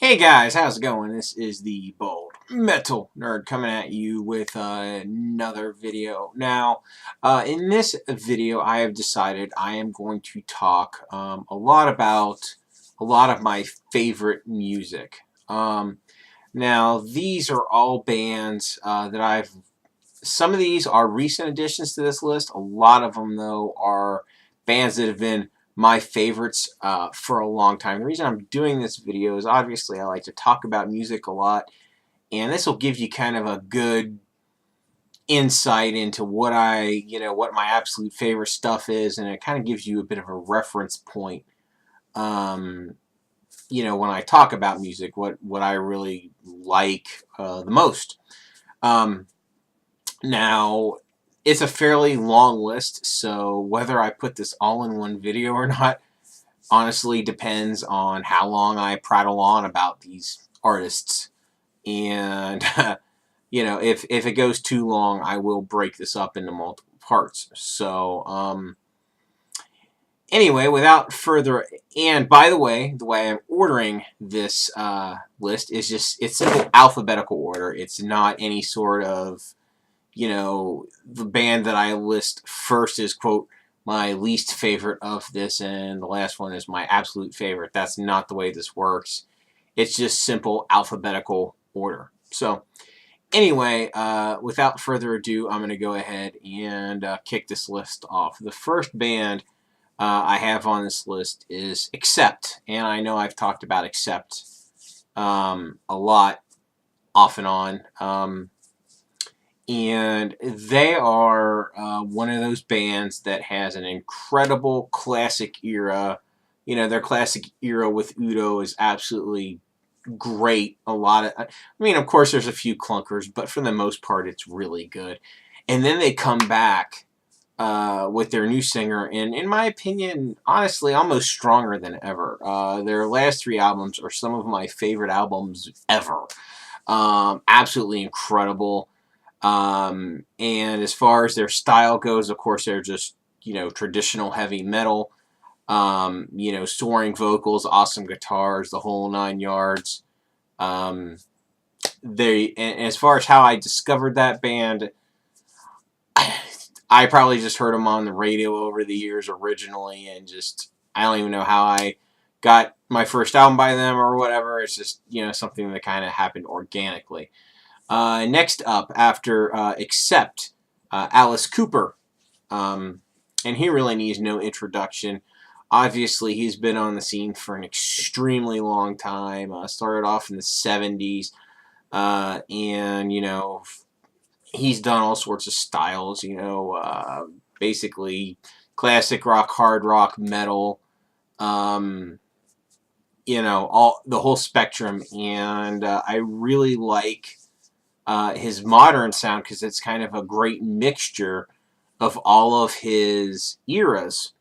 Hey guys, how's it going? This is the Bold Metal Nerd coming at you with another video. Now, in this video, I have decided I am going to talk a lot about a lot of my favorite music. Now, these are all bands some of these are recent additions to this list. A lot of them, though, are bands that have been my favorites for a long time. The reason I'm doing this video is obviously I like to talk about music a lot, and this will give you kind of a good insight into what what my absolute favorite stuff is, and it kind of gives you a bit of a reference point, um, when I talk about music, what I really like the most. Um, Now, it's a fairly long list, so whether I put this all in one video or not honestly depends on how long I prattle on about these artists. And, if it goes too long, I will break this up into multiple parts. So, anyway, without further, and by the way I'm ordering this list is it's simple alphabetical order. It's not any sort of the band that I list first is, quote, my least favorite of this, and the last one is my absolute favorite. That's not the way this works. It's just simple alphabetical order. So, anyway, without further ado, I'm going to go ahead and kick this list off. The first band I have on this list is Accept, and I know I've talked about Accept a lot, off and on. And they are one of those bands that has an incredible classic era. Their classic era with Udo is absolutely great. Of course, there's a few clunkers, but for the most part, it's really good. And then they come back with their new singer, and in my opinion, honestly, almost stronger than ever. Their last three albums are some of my favorite albums ever. Absolutely incredible. And as far as their style goes, of course, they're just, traditional heavy metal, soaring vocals, awesome guitars, the whole nine yards. And as far as how I discovered that band, I probably just heard them on the radio over the years originally, and I don't even know how I got my first album by them or whatever. It's just, something that kind of happened organically. Next up, after Accept, Alice Cooper. And he really needs no introduction. Obviously, he's been on the scene for an extremely long time. Started off in the 70s. And, he's done all sorts of styles, basically classic rock, hard rock, metal, all the whole spectrum. And I really like his modern sound because it's kind of a great mixture of all of his eras.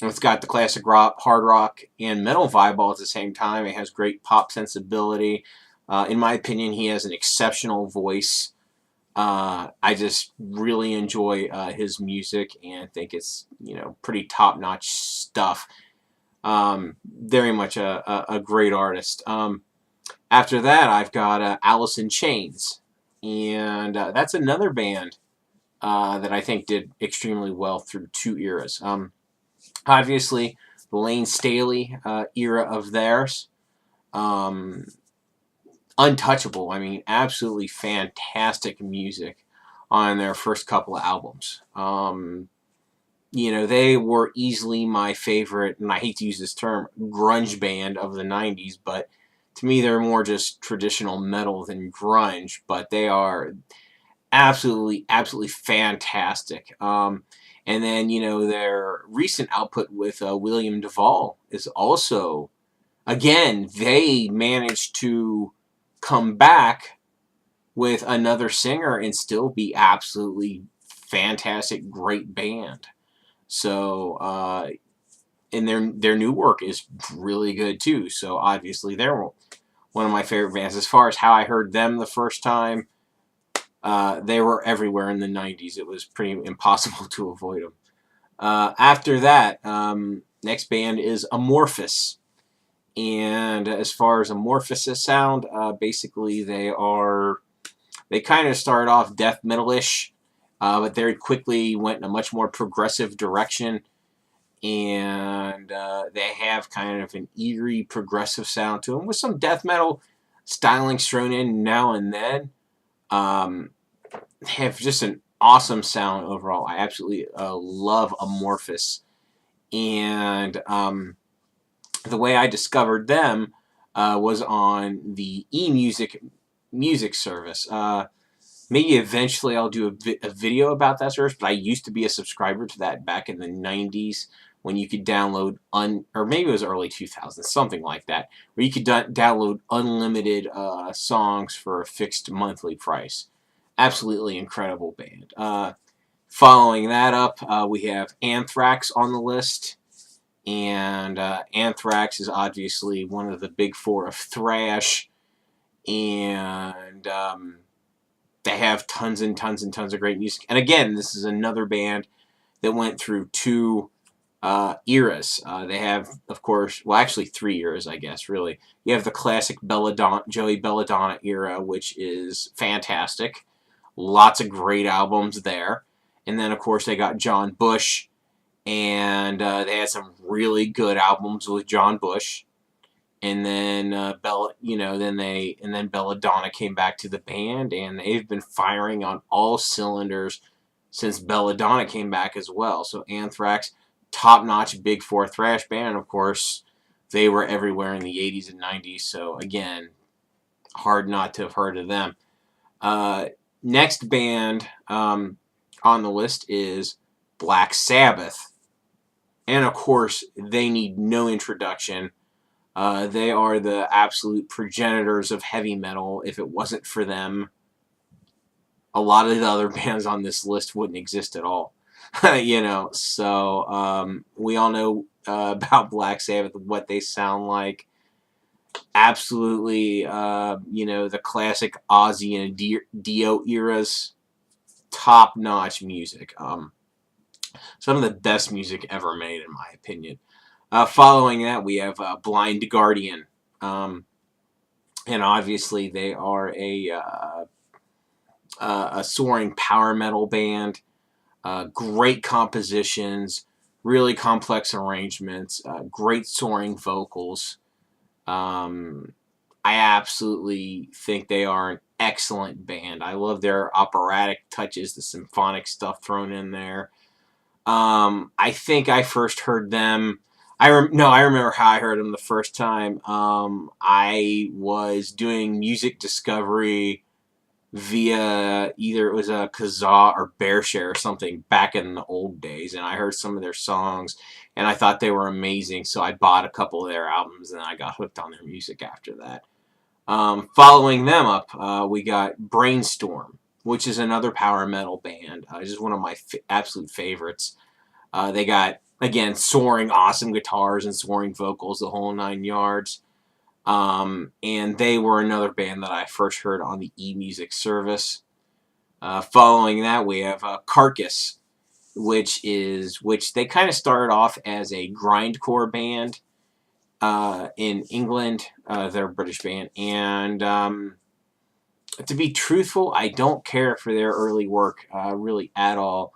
It's got the classic rock, hard rock, and metal vibe all at the same time. It has great pop sensibility. In my opinion, he has an exceptional voice. I just really enjoy his music and think it's pretty top-notch stuff. Very much a great artist. After that, I've got Alice in Chains. And that's another band that I think did extremely well through two eras. Obviously, the Lane Staley era of theirs. Untouchable. Absolutely fantastic music on their first couple of albums. They were easily my favorite, and I hate to use this term, grunge band of the 90s, but to me, they're more just traditional metal than grunge, but they are absolutely, absolutely fantastic. And then, their recent output with William Duvall is also, again, they managed to come back with another singer and still be absolutely fantastic, great band. So, and their new work is really good too. So obviously they're one of my favorite bands. As far as how I heard them the first time, they were everywhere in the 90s. It was pretty impossible to avoid them. After that, next band is Amorphis. And as far as amorphis sound, basically they kind of started off death metal-ish, but they quickly went in a much more progressive direction. And they have kind of an eerie progressive sound to them with some death metal stylings thrown in now and then. They have just an awesome sound overall. I absolutely love amorphis. And the way I discovered them was on the music service. Maybe eventually I'll do a video about that service, but I used to be a subscriber to that back in the 90s when you could download, or maybe it was early 2000s, something like that, where you could download unlimited songs for a fixed monthly price. Absolutely incredible band. Following that up, we have Anthrax on the list. And Anthrax is obviously one of the big four of thrash. And they have tons and tons and tons of great music. And again, this is another band that went through two eras. They have, of course, well, actually 3 eras, I guess, really. You have the classic Joey Belladonna era, which is fantastic. Lots of great albums there. And then, of course, they got John Bush, and they had some really good albums with John Bush. And then then Belladonna came back to the band, and they've been firing on all cylinders since Belladonna came back as well. So Anthrax, top-notch Big Four thrash band, and of course, they were everywhere in the 80s and 90s. So again, hard not to have heard of them. Next band on the list is Black Sabbath, and of course, they need no introduction. They are the absolute progenitors of heavy metal. If it wasn't for them, a lot of the other bands on this list wouldn't exist at all. So we all know about Black Sabbath, what they sound like. Absolutely, the classic Ozzy and Dio eras. Top-notch music. Some of the best music ever made, in my opinion. Following that, we have Blind Guardian. And obviously, they are a soaring power metal band. Great compositions, really complex arrangements, great soaring vocals. I absolutely think they are an excellent band. I love their operatic touches, the symphonic stuff thrown in there. I think I first heard them. I remember how I heard them the first time. I was doing music discovery via either it was a Kazaa or Bearshare or something back in the old days, and I heard some of their songs, and I thought they were amazing, so I bought a couple of their albums, and I got hooked on their music after that. Following them up, we got Brainstorm, which is another power metal band. Just one of my absolute favorites. They got, again, soaring, awesome guitars and soaring vocals, the whole 9 yards. And they were another band that I first heard on the eMusic service. Following that, we have Carcass, which they kind of started off as a grindcore band in England. They're a British band. And to be truthful, I don't care for their early work really at all.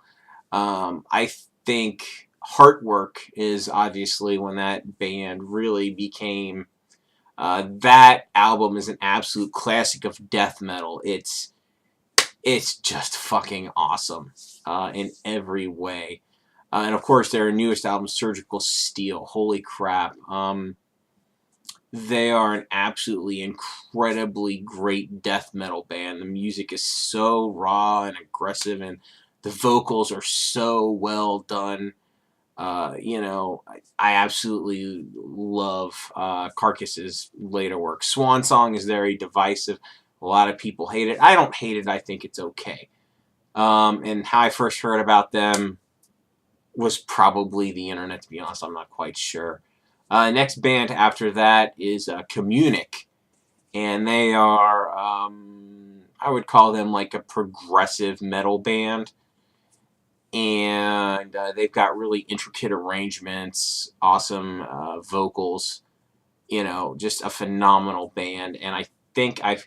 I think Heartwork is obviously when that band really became... that album is an absolute classic of death metal. It's just fucking awesome in every way. And of course, their newest album, Surgical Steel. Holy crap. They are an absolutely incredibly great death metal band. The music is so raw and aggressive, and the vocals are so well done. I absolutely love Carcass's later work. Swan Song is very divisive. A lot of people hate it. I don't hate it. I think it's okay. And how I first heard about them was probably the internet, to be honest. I'm not quite sure. Next band after that is Communic. And they are, I would call them like a progressive metal band. And they've got really intricate arrangements, awesome vocals. just a phenomenal band. And I think I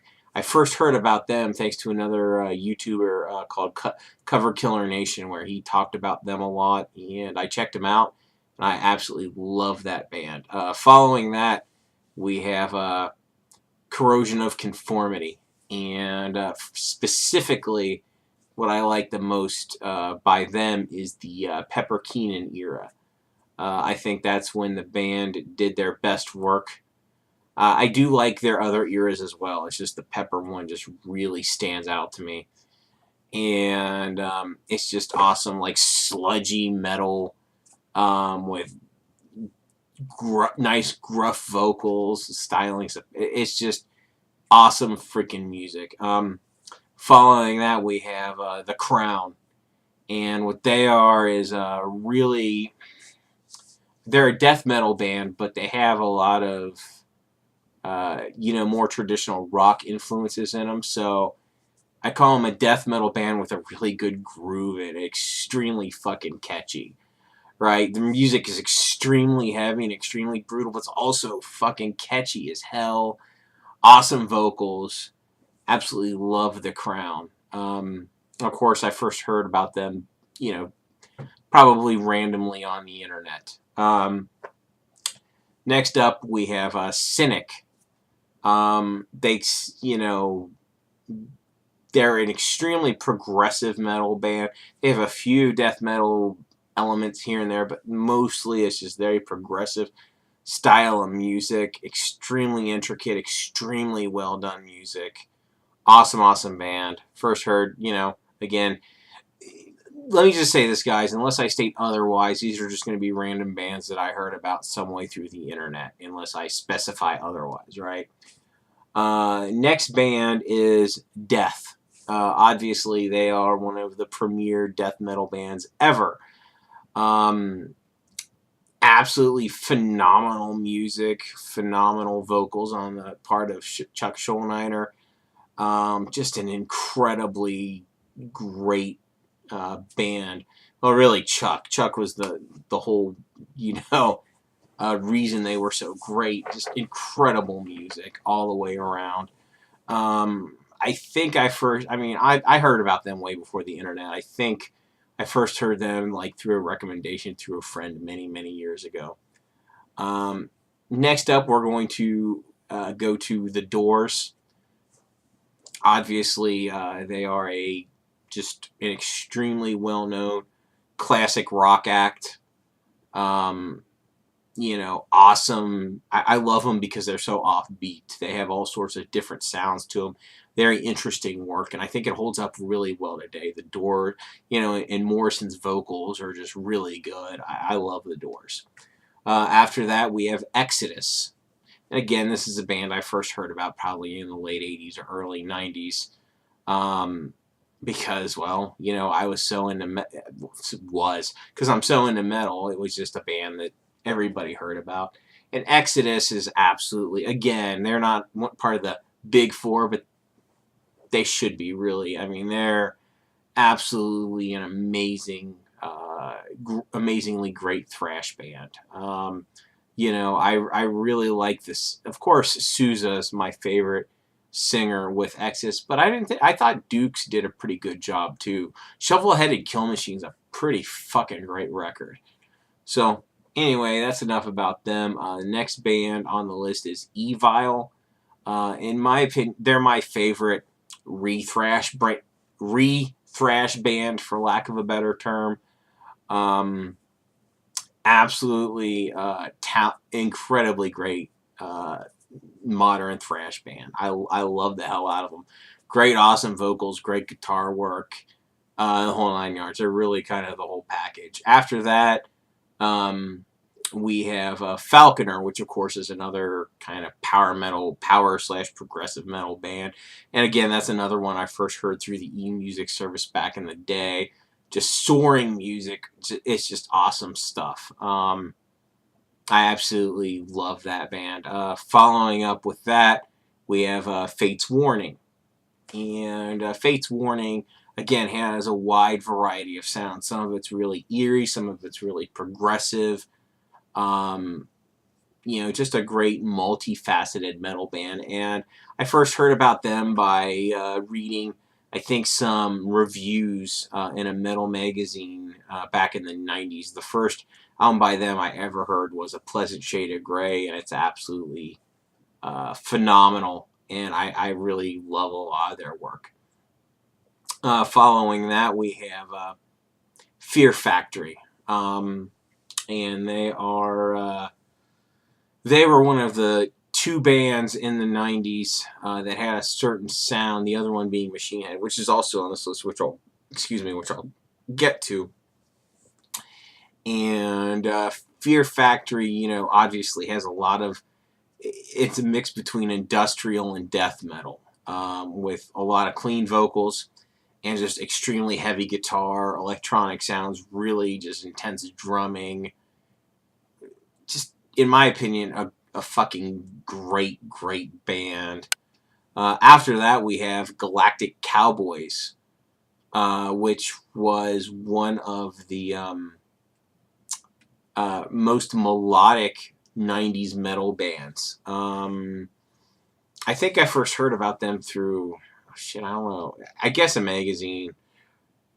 first heard about them thanks to another YouTuber called Cover Killer Nation, where he talked about them a lot, and I checked them out, and I absolutely love that band. Following that, we have Corrosion of Conformity, and specifically, what I like the most by them is the Pepper Keenan era. I think that's when the band did their best work. I do like their other eras as well. It's just the Pepper one just really stands out to me. And it's just awesome, like sludgy metal with nice gruff vocals, styling stuff. It's just awesome freaking music. Following that, we have The Crown. And what they are is really, they're a death metal band, but they have a lot of more traditional rock influences in them. So I call them a death metal band with a really good groove and extremely fucking catchy. Right? The music is extremely heavy and extremely brutal, but it's also fucking catchy as hell. Awesome vocals. Absolutely love The Crown. Of course, I first heard about them, probably randomly on the internet. Next up, we have Cynic. They, they're an extremely progressive metal band. They have a few death metal elements here and there, but mostly it's just very progressive style of music. Extremely intricate, extremely well done music. Awesome, awesome band. First heard, again, let me just say this, guys, unless I state otherwise, these are just going to be random bands that I heard about some way through the internet, unless I specify otherwise, right? Next band is Death. Obviously, they are one of the premier death metal bands ever. Absolutely phenomenal music, phenomenal vocals on the part of Chuck Schuldiner. Just an incredibly great band. Well, really, Chuck. Chuck was the whole, reason they were so great. Just incredible music all the way around. I think I heard about them way before the internet. I think I first heard them through a recommendation through a friend many, many years ago. Next up, we're going to go to The Doors. Obviously, they are just an extremely well-known classic rock act. Awesome. I love them because they're so offbeat. They have all sorts of different sounds to them. Very interesting work, and I think it holds up really well today. The Doors, and Morrison's vocals are just really good. I love The Doors. After that, we have Exodus. And again, this is a band I first heard about probably in the late 80s or early 90s. Because, I was so into because I'm so into metal. It was just a band that everybody heard about. And Exodus is absolutely, again, they're not part of the big four, but they should be, really. I mean, they're absolutely an amazingly great thrash band. I really like this. Of course, Sousa is my favorite singer with Exodus, but I thought Dukes did a pretty good job too. Shovel-Headed Kill Machine's a pretty fucking great record. So anyway, that's enough about them. The next band on the list is Evile. In my opinion, they're my favorite re-thrash band, for lack of a better term. Absolutely incredibly great modern thrash band. I love the hell out of them. Great, awesome vocals, great guitar work, the whole 9 yards. They're really kind of the whole package. After that, we have Falconer, which of course is another kind of power/progressive metal band. And again, that's another one I first heard through the eMusic service back in the day. Just soaring music. It's just awesome stuff. I absolutely love that band. Following up with that, we have Fate's Warning. And Fate's Warning, again, has a wide variety of sounds. Some of it's really eerie, some of it's really progressive. just a great multifaceted metal band. And I first heard about them by reading, I think, some reviews in a metal magazine back in the 90s. The first album by them I ever heard was A Pleasant Shade of Grey, and it's absolutely phenomenal. And I really love a lot of their work. Following that, we have Fear Factory. And they were one of the two bands in the 90s that had a certain sound, the other one being Machine Head, which is also on this list, which I'll get to. And Fear Factory, obviously has a lot of, it's a mix between industrial and death metal, with a lot of clean vocals and just extremely heavy guitar, electronic sounds, really just intense drumming. Just, in my opinion, a fucking great band. After that, we have Galactic Cowboys, which was one of the most melodic 90s metal bands. I think I first heard about them through, I don't know, I guess a magazine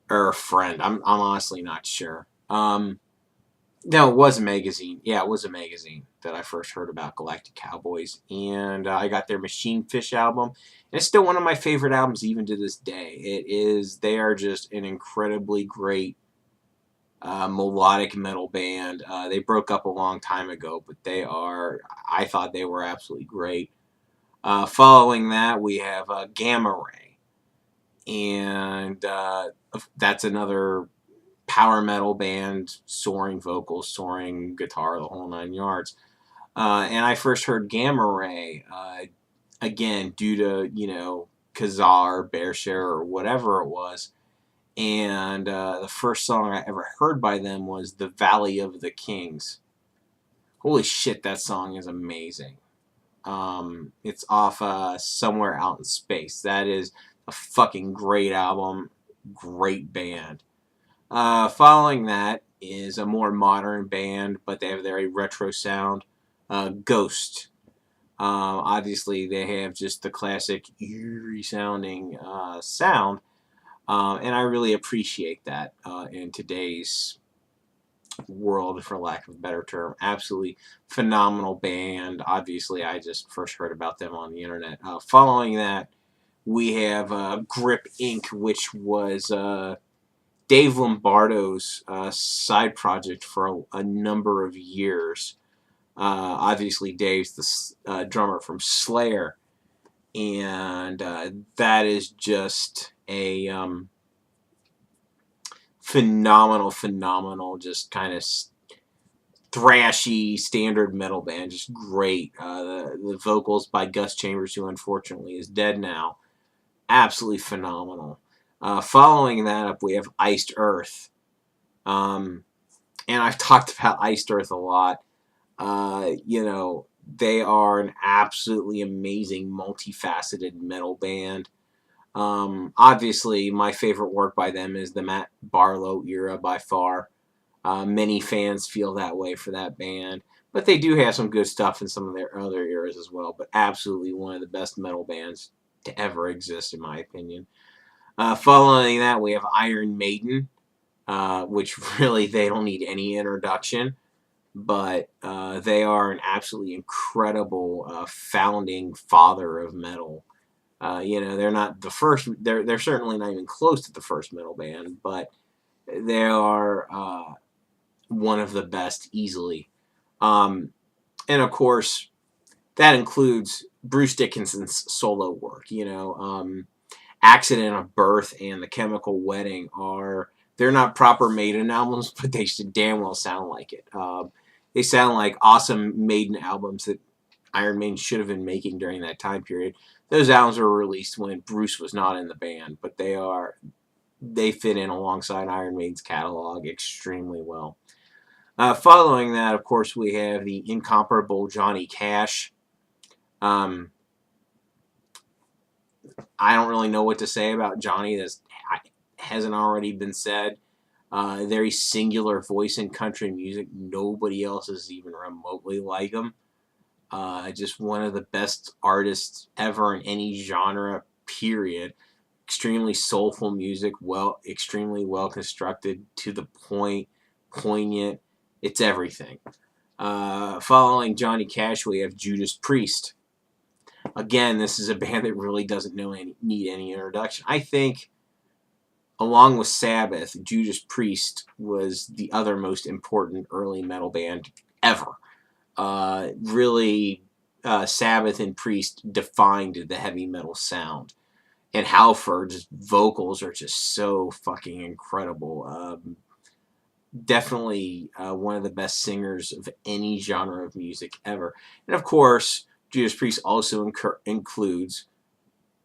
or a friend. I'm honestly not sure. No, it was a magazine. Yeah, it was a magazine that I first heard about Galactic Cowboys. And I got their Machine Fish album. And it's still one of my favorite albums even to this day. They are just an incredibly great melodic metal band. They broke up a long time ago, but I thought they were absolutely great. Following that, we have Gamma Ray. And that's another power metal band, soaring vocals, soaring guitar, the whole 9 yards. And I first heard Gamma Ray, again, due to, Kazar, Bearshare, or whatever it was. And the first song I ever heard by them was The Valley of the Kings. Holy shit, that song is amazing. It's off Somewhere Out in Space. That is a fucking great album, great band. Following that is a more modern band, but they have a very retro sound, Ghost. Obviously, they have just the classic eerie sounding sound, and I really appreciate that in today's world, for lack of a better term. Absolutely phenomenal band. Obviously, I just first heard about them on the internet. Following that, we have Grip Inc., which was Dave Lombardo's side project for a number of years. Obviously, Dave's the drummer from Slayer, and that is just a phenomenal, just kind of thrashy standard metal band, just great. The vocals by Gus Chambers, who unfortunately is dead now, absolutely phenomenal. Following that up, we have Iced Earth. And I've talked about Iced Earth a lot. They are an absolutely amazing, multifaceted metal band. Obviously, my favorite work by them is the Matt Barlow era by far. Many fans feel that way for that band. But they do have some good stuff in some of their other eras as well. But absolutely one of the best metal bands to ever exist, in my opinion. Following that, we have Iron Maiden, which really they don't need any introduction, but they are an absolutely incredible founding father of metal. They're not the first. They're certainly not even close to the first metal band, but they are one of the best easily. And of course, that includes Bruce Dickinson's solo work. Accident of Birth and The Chemical Wedding they're not proper Maiden albums, but they should damn well sound like it. They sound like awesome Maiden albums that Iron Maiden should have been making during that time period. Those albums were released when Bruce was not in the band, but they fit in alongside Iron Maiden's catalog extremely well. Following that, of course, we have the incomparable Johnny Cash. I don't really know what to say about Johnny that hasn't already been said. Very singular voice in country music. Nobody else is even remotely like him. Just one of the best artists ever in any genre, period. Extremely soulful music, extremely well constructed, to the point, poignant. It's everything. Following Johnny Cash, we have Judas Priest. Again, this is a band that really doesn't need any introduction. I think, along with Sabbath, Judas Priest was the other most important early metal band ever. Really, Sabbath and Priest defined the heavy metal sound. And Halford's vocals are just so fucking incredible. Definitely one of the best singers of any genre of music ever. And of course, Judas Priest also includes,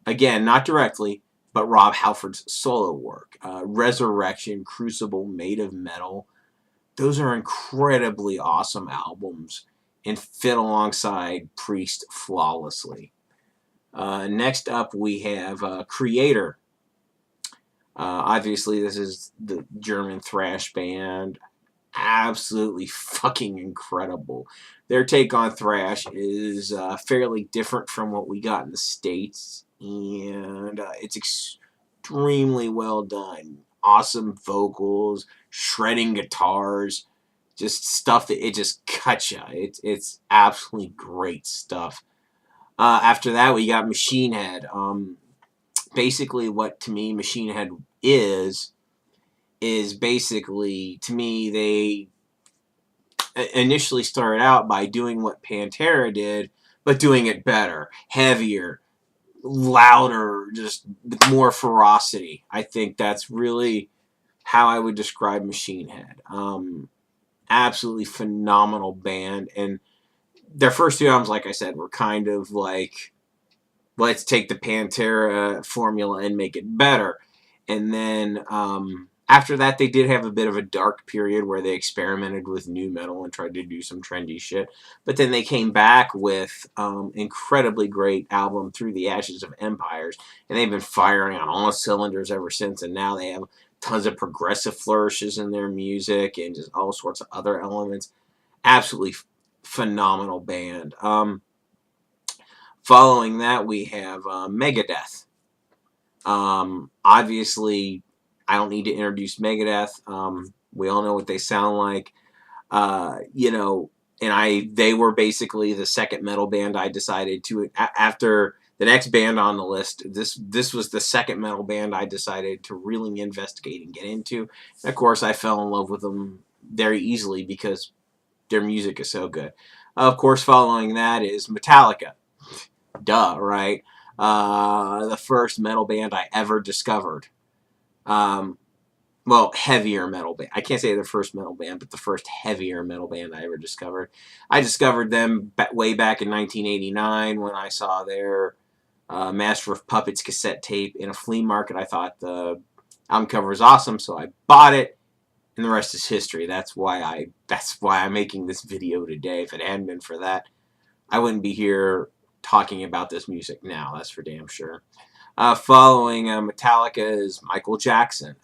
again, not directly, but Rob Halford's solo work. Resurrection, Crucible, Made of Metal. Those are incredibly awesome albums and fit alongside Priest flawlessly. Next up, we have Kreator. Obviously, this is the German thrash band. Absolutely fucking incredible. Their take on thrash is fairly different from what we got in the States, and it's extremely well done. Awesome vocals, shredding guitars, just stuff that it just cuts you. It's absolutely great stuff. After that, we got Machine Head. Basically, what to me Machine Head is basically, to me, they initially started out by doing what Pantera did, but doing it better, heavier, louder, just with more ferocity. I think that's really how I would describe Machine Head. Absolutely phenomenal band, and their first two albums, like I said, were kind of like, let's take the Pantera formula and make it better. And then after that, they did have a bit of a dark period where they experimented with new metal and tried to do some trendy shit. But then they came back with incredibly great album, Through the Ashes of Empires, and they've been firing on all cylinders ever since. And now they have tons of progressive flourishes in their music and just all sorts of other elements. Absolutely phenomenal band. Following that, we have Megadeth. Obviously, I don't need to introduce Megadeth. We all know what they sound like. And they were basically the second metal band I decided to, after the next band on the list, this was the second metal band I decided to really investigate and get into. And of course, I fell in love with them very easily because their music is so good. Of course, following that is Metallica. Duh, right? The first metal band I ever discovered. Heavier metal band. I can't say the first metal band, but the first heavier metal band I ever discovered. I discovered them way back in 1989 when I saw their Master of Puppets cassette tape in a flea market. I thought the album cover was awesome, so I bought it, and the rest is history. That's why I'm making this video today. If it hadn't been for that, I wouldn't be here talking about this music now. That's for damn sure. Following Metallica is Michael Jackson.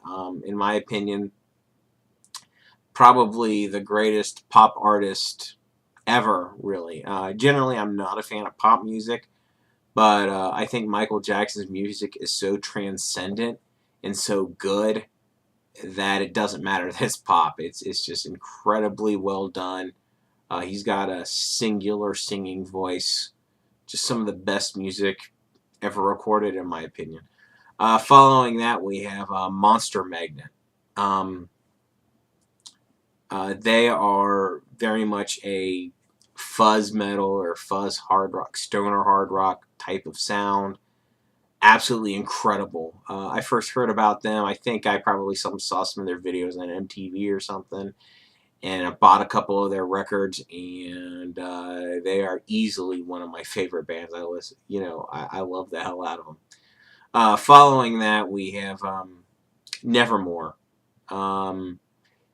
In my opinion, probably the greatest pop artist ever, really. Generally, I'm not a fan of pop music, but I think Michael Jackson's music is so transcendent and so good that it doesn't matter that it's pop. It's just incredibly well done. He's got a singular singing voice. Just some of the best music ever recorded, in my opinion. Following that, we have Monster Magnet. They are very much a fuzz metal or fuzz hard rock, stoner hard rock type of sound. Absolutely incredible. I first heard about them, I think I probably saw some of their videos on MTV or something, and I bought a couple of their records, and they are easily one of my favorite bands. I love the hell out of them. Following that, we have Nevermore,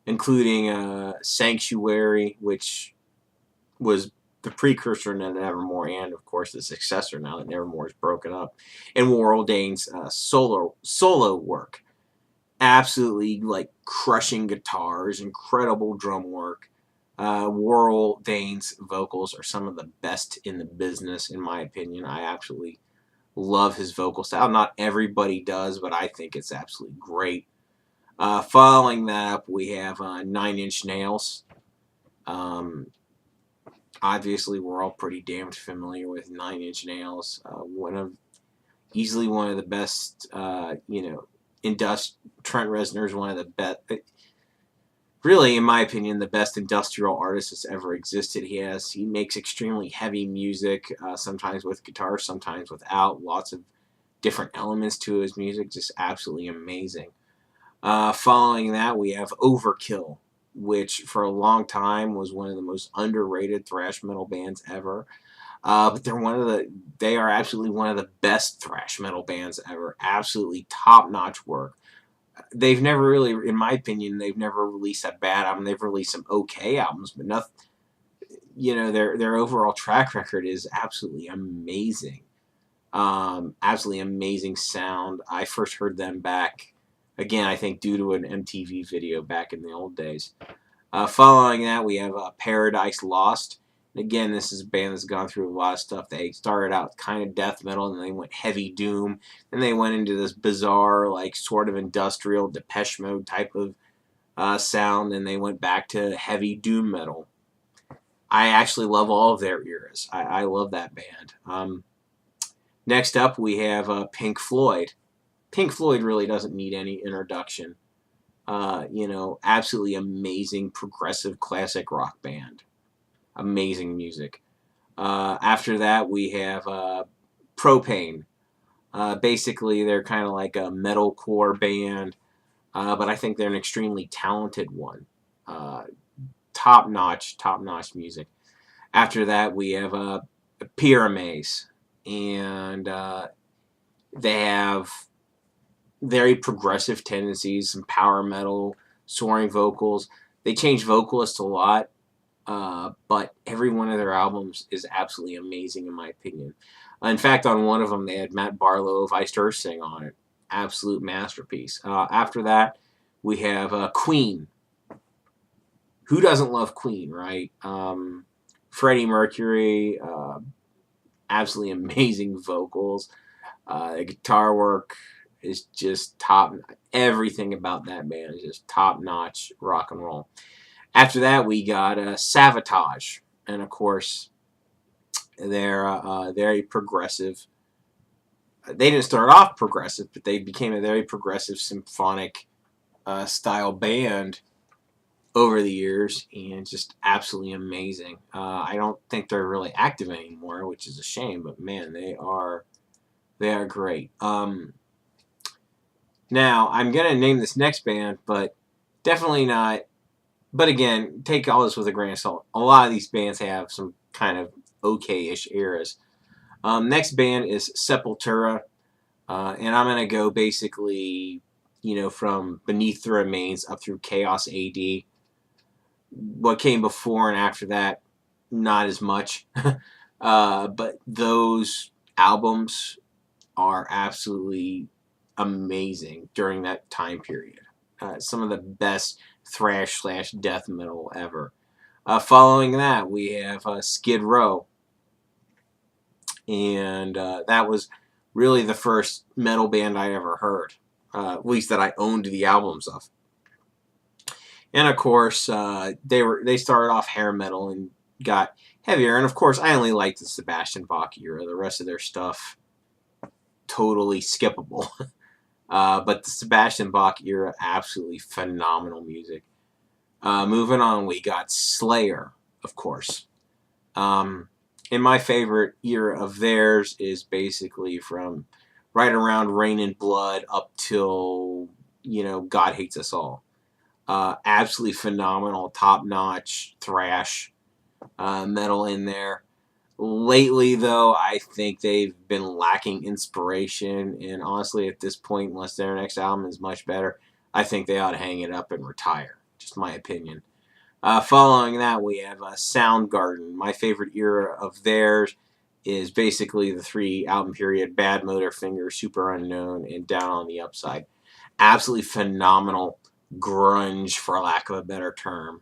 including Sanctuary, which was the precursor to Nevermore, and of course the successor now that Nevermore is broken up, and warrel Dane's solo work. Absolutely, like, crushing guitars, incredible drum work. Warrel Dane's vocals are some of the best in the business, in my opinion. I absolutely love his vocal style. Not everybody does, but I think it's absolutely great. Following that up, we have 9 Inch Nails. Obviously, we're all pretty damned familiar with 9 Inch Nails. Easily one of the best, Trent Reznor's one of the best, really, in my opinion, the best industrial artist that's ever existed. He makes extremely heavy music, sometimes with guitar, sometimes without, lots of different elements to his music, just absolutely amazing. Following that, we have Overkill, which for a long time was one of the most underrated thrash metal bands ever. But they are absolutely one of the best thrash metal bands ever. Absolutely top-notch work. They've never really, in my opinion, they've never released a bad album. They've released some okay albums, but nothing. Their overall track record is absolutely amazing. Absolutely amazing sound. I first heard them back, again, I think due to an MTV video back in the old days. Following that, we have Paradise Lost. Again, this is a band that's gone through a lot of stuff. They started out kind of death metal, and then they went heavy doom. Then they went into this bizarre, like, sort of industrial Depeche Mode type of sound, and they went back to heavy doom metal. I actually love all of their eras. I love that band. Next up, we have Pink Floyd. Pink Floyd really doesn't need any introduction. Absolutely amazing progressive classic rock band. Amazing music. After that, we have Propane. Basically, they're kind of like a metalcore band, but I think they're an extremely talented one. Top-notch music. After that, we have Pyramaze, and they have very progressive tendencies, some power metal, soaring vocals. They change vocalists a lot, but every one of their albums is absolutely amazing, in my opinion. In fact, on one of them, they had Matt Barlow of Iced Earth sing on it. Absolute masterpiece. After that, we have Queen. Who doesn't love Queen, right? Freddie Mercury, absolutely amazing vocals. The guitar work is just top. Everything about that band is just top-notch rock and roll. After that, we got Savatage, and of course, they're very progressive. They didn't start off progressive, but they became a very progressive symphonic style band over the years, and just absolutely amazing. I don't think they're really active anymore, which is a shame, but man, they are great. Now, I'm going to name this next band, but definitely not. But again, take all this with a grain of salt. A lot of these bands have some kind of okay-ish eras. Next band is Sepultura, and I'm going to go basically, from Beneath the Remains up through Chaos AD. What came before and after that, not as much. But those albums are absolutely amazing during that time period. Some of the best thrash/death metal ever. Following that, we have Skid Row. And that was really the first metal band I ever heard. At least that I owned the albums of. And of course, they started off hair metal and got heavier. And of course, I only liked the Sebastian Bach era. The rest of their stuff, totally skippable. But the Sebastian Bach era, absolutely phenomenal music. Moving on, we got Slayer, of course. And my favorite era of theirs is basically from right around Rain and Blood up till, God Hates Us All. Absolutely phenomenal, top-notch thrash metal in there. Lately, though, I think they've been lacking inspiration, and honestly, at this point, unless their next album is much better, I think they ought to hang it up and retire. Just my opinion. Following that, we have Soundgarden. My favorite era of theirs is basically the 3-album period, Bad Motorfinger, Super Unknown, and Down on the Upside. Absolutely phenomenal grunge, for lack of a better term.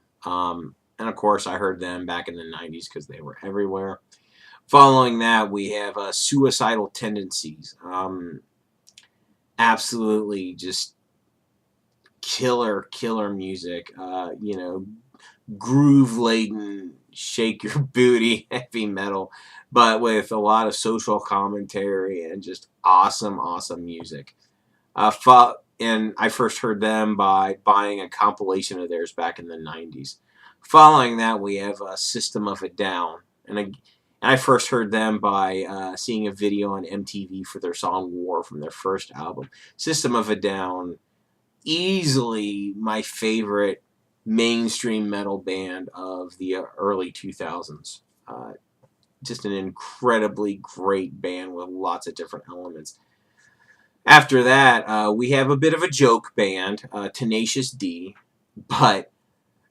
And of course, I heard them back in the 90s because they were everywhere. Following that, we have Suicidal Tendencies. Absolutely just killer music. You know, groove-laden, shake your booty heavy metal, but with a lot of social commentary and just awesome music. And I first heard them by buying a compilation of theirs back in the 90s. Following that, we have System of a Down. And I first heard them by seeing a video on MTV for their song War from their first album. System of a Down, easily my favorite mainstream metal band of the early 2000s. Just an incredibly great band with lots of different elements. After that, we have a bit of a joke band, Tenacious D, but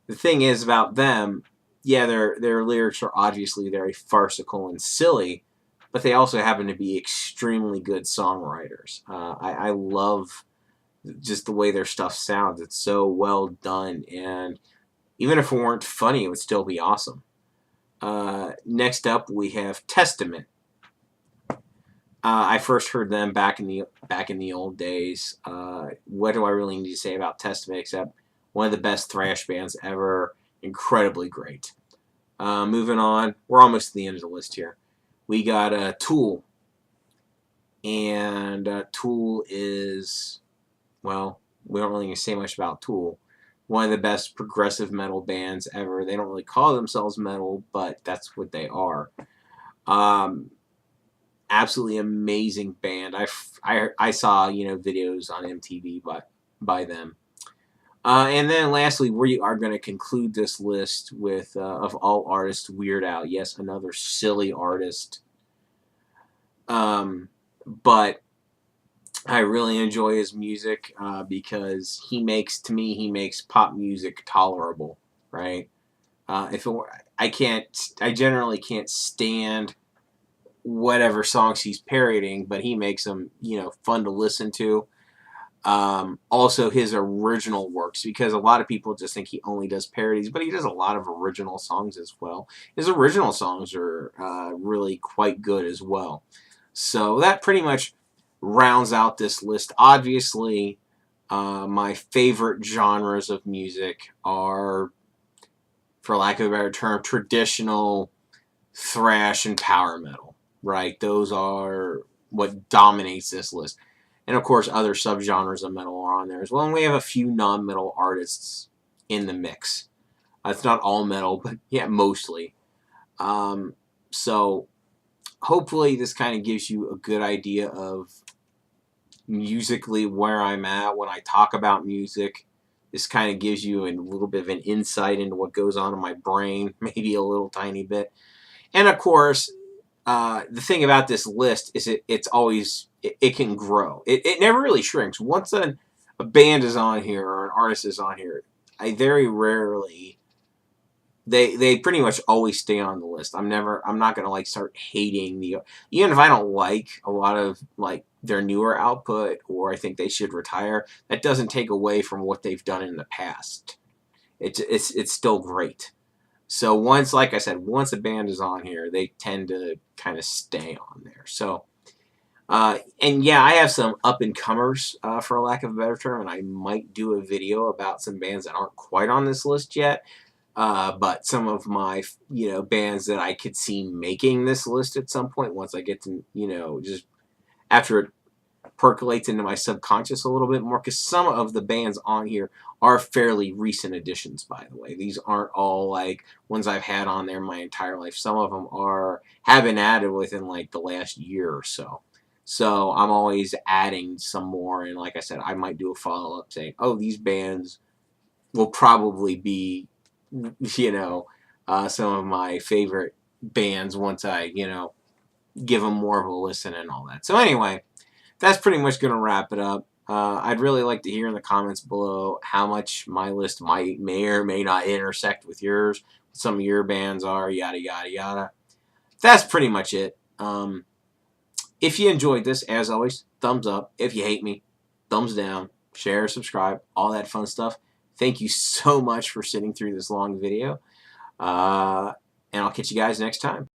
the thing is about them, yeah, their lyrics are obviously very farcical and silly, but they also happen to be extremely good songwriters. I love just the way their stuff sounds. It's so well done, and even if it weren't funny, it would still be awesome. Next up, we have Testament. I first heard them back in the old days. What do I really need to say about Testament except one of the best thrash bands ever? Incredibly great. Moving on, we're almost to the end of the list here. We got Tool, and Tool is, well, we don't really say much about Tool. One of the best progressive metal bands ever. They don't really call themselves metal, but that's what they are. Absolutely amazing band. I saw videos on MTV by them. And then lastly, we are going to conclude this list with of all artists, Weird Al. Yes, another silly artist. But I really enjoy his music because he makes pop music tolerable, right? If it were, I generally can't stand whatever songs he's parodying, but he makes them, fun to listen to. Also his original works, because a lot of people just think he only does parodies, but he does a lot of original songs as well. His original songs are really quite good as well. So that pretty much rounds out this list. Obviously, my favorite genres of music are, for lack of a better term, traditional thrash and power metal. Right, those are what dominates this list. And of course, other subgenres of metal are on there as well. And we have a few non-metal artists in the mix. It's not all metal, but yeah, mostly. So hopefully this kind of gives you a good idea of musically where I'm at when I talk about music. This kind of gives you a little bit of an insight into what goes on in my brain, maybe a little tiny bit. And of course, the thing about this list is it's always, it can grow. It never really shrinks. Once a band is on here or an artist is on here, I very rarely, they pretty much always stay on the list. I'm not going to start hating even if I don't like a lot of their newer output, or I think they should retire, that doesn't take away from what they've done in the past. It's still great. So like I said, once a band is on here, they tend to kind of stay on there. So, and yeah, I have some up-and-comers, for lack of a better term, and I might do a video about some bands that aren't quite on this list yet. But some of my, bands that I could see making this list at some point once I get to, just after it percolates into my subconscious a little bit more, because some of the bands on here are fairly recent additions, by the way. These aren't all ones I've had on there my entire life. Some of them have been added within the last year or so. So I'm always adding some more, and like I said, I might do a follow-up saying, oh, these bands will probably be, some of my favorite bands once I, give them more of a listen and all that. So anyway, that's pretty much going to wrap it up. I'd really like to hear in the comments below how much my list may or may not intersect with yours, what some of your bands are, yada, yada, yada. That's pretty much it. If you enjoyed this, as always, thumbs up. If you hate me, thumbs down, share, subscribe, all that fun stuff. Thank you so much for sitting through this long video. And I'll catch you guys next time.